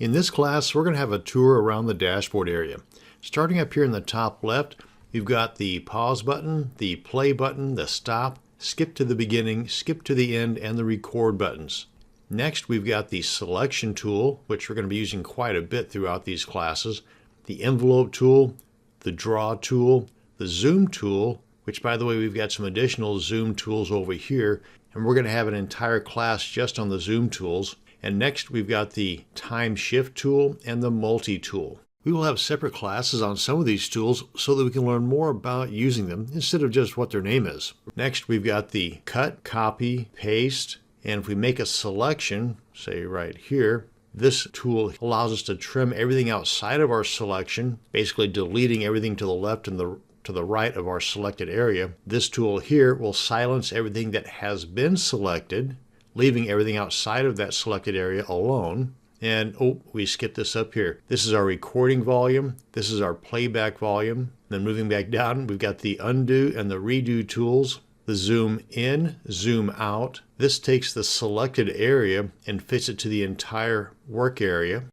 In this class, we're going to have a tour around the dashboard area. Starting up here in the top left, you've got the pause button, the play button, the stop, skip to the beginning, skip to the end, and the record buttons. Next, we've got the selection tool, which we're going to be using quite a bit throughout these classes, the envelope tool, the draw tool, the zoom tool, which by the way, we've got some additional zoom tools over here, and we're going to have an entire class just on the zoom tools. And next, we've got the time shift tool and the multi tool. We will have separate classes on some of these tools so that we can learn more about using them instead of just what their name is. Next, we've got the cut, copy, paste, and if we make a selection, say right here, this tool allows us to trim everything outside of our selection, basically deleting everything to the left and to the right of our selected area. This tool here will silence everything that has been selected, leaving everything outside of that selected area alone. And we skipped this up here. This is our recording volume. This is our playback volume. Then moving back down, we've got the undo and the redo tools, the zoom in, zoom out. This takes the selected area and fits it to the entire work area.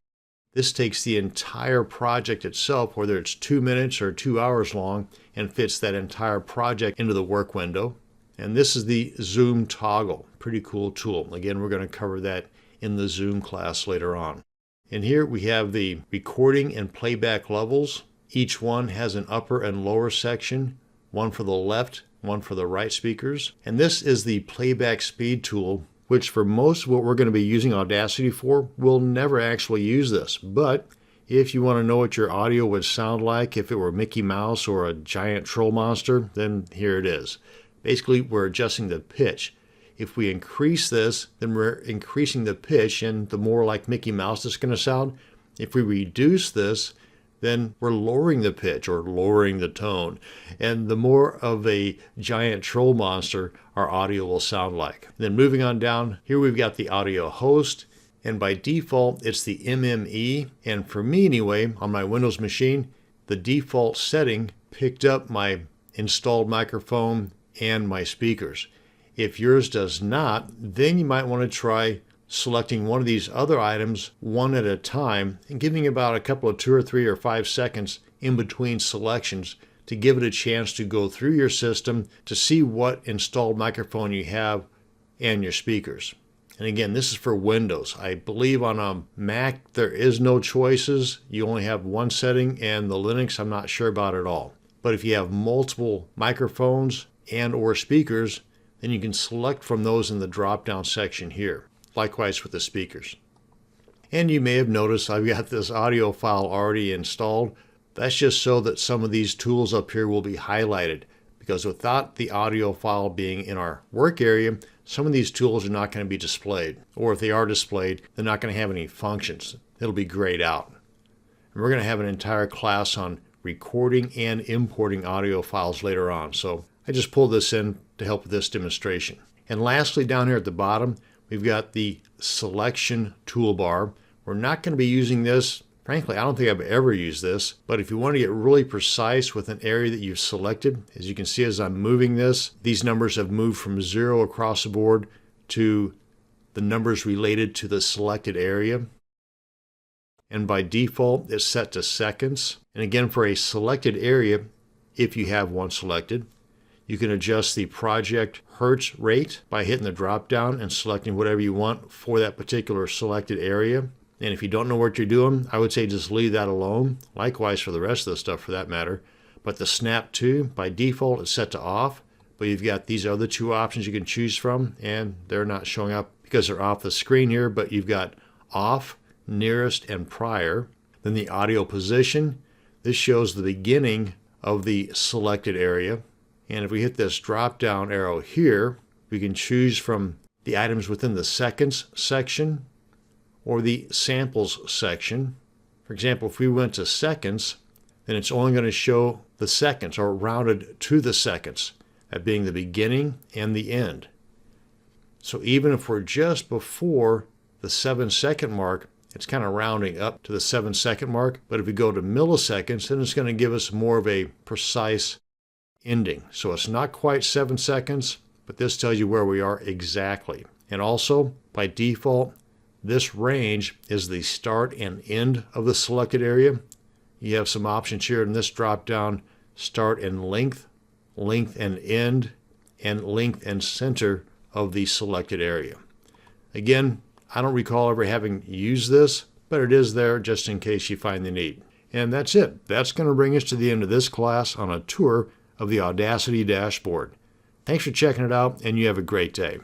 This takes the entire project itself, whether it's 2 minutes or 2 hours long, and fits that entire project into the work window. And this is the zoom toggle. Pretty cool tool. Again, we're going to cover that in the Zoom class later on. And here we have the recording and playback levels. Each one has an upper and lower section, one for the left, one for the right speakers. And this is the playback speed tool, which for most of what we're going to be using Audacity for, we'll never actually use this. But if you want to know what your audio would sound like if it were Mickey Mouse or a giant troll monster, then here it is. Basically, we're adjusting the pitch. If we increase this, then we're increasing the pitch, and the more like Mickey Mouse it's going to sound. If we reduce this, then we're lowering the pitch or lowering the tone. And the more of a giant troll monster our audio will sound like. Then moving on down, here we've got the audio host, and by default, it's the MME. And for me anyway, on my Windows machine, the default setting picked up my installed microphone and my speakers. If yours does not, then you might want to try selecting one of these other items one at a time and giving about a couple of 2 or 3 or 5 seconds in between selections to give it a chance to go through your system to see what installed microphone you have and your speakers. And again, this is for Windows. I believe on a Mac there is no choices. You only have one setting, and the Linux I'm not sure about at all. But if you have multiple microphones and or speakers, then you can select from those in the drop-down section here. Likewise with the speakers. And you may have noticed I've got this audio file already installed. That's just so that some of these tools up here will be highlighted, because without the audio file being in our work area, some of these tools are not going to be displayed. Or if they are displayed, they're not going to have any functions. It'll be grayed out. And we're going to have an entire class on recording and importing audio files later on. So I just pulled this in to help with this demonstration. And lastly, down here at the bottom, we've got the selection toolbar. We're not going to be using this. Frankly, I don't think I've ever used this, but if you want to get really precise with an area that you've selected, as you can see as I'm moving this, these numbers have moved from 0 across the board to the numbers related to the selected area. And by default, it's set to seconds. And again, for a selected area, if you have one selected, you can adjust the project hertz rate by hitting the drop down and selecting whatever you want for that particular selected area. And if you don't know what you're doing, I would say just leave that alone. Likewise for the rest of the stuff for that matter. But the snap to, by default, is set to off. But you've got these other 2 options you can choose from, and they're not showing up because they're off the screen here. But you've got off, nearest, and prior. Then the audio position. This shows the beginning of the selected area. And if we hit this drop down arrow here, we can choose from the items within the seconds section or the samples section. For example, if we went to seconds, then it's only going to show the seconds or rounded to the seconds, that being the beginning and the end. So even if we're just before the 7-second mark, it's kind of rounding up to the 7-second mark. But if we go to milliseconds, then it's going to give us more of a precise ending. So it's not quite 7 seconds, but this tells you where we are exactly. And also, by default, This range is the start and end of the selected area. You have some options here in this drop down: start and length, length and end, and length and center of the selected area. Again, I don't recall ever having used this, but it is there just in case you find the need. And that's it. That's going to bring us to the end of this class on a tour of the Audacity dashboard. Thanks for checking it out, and you have a great day.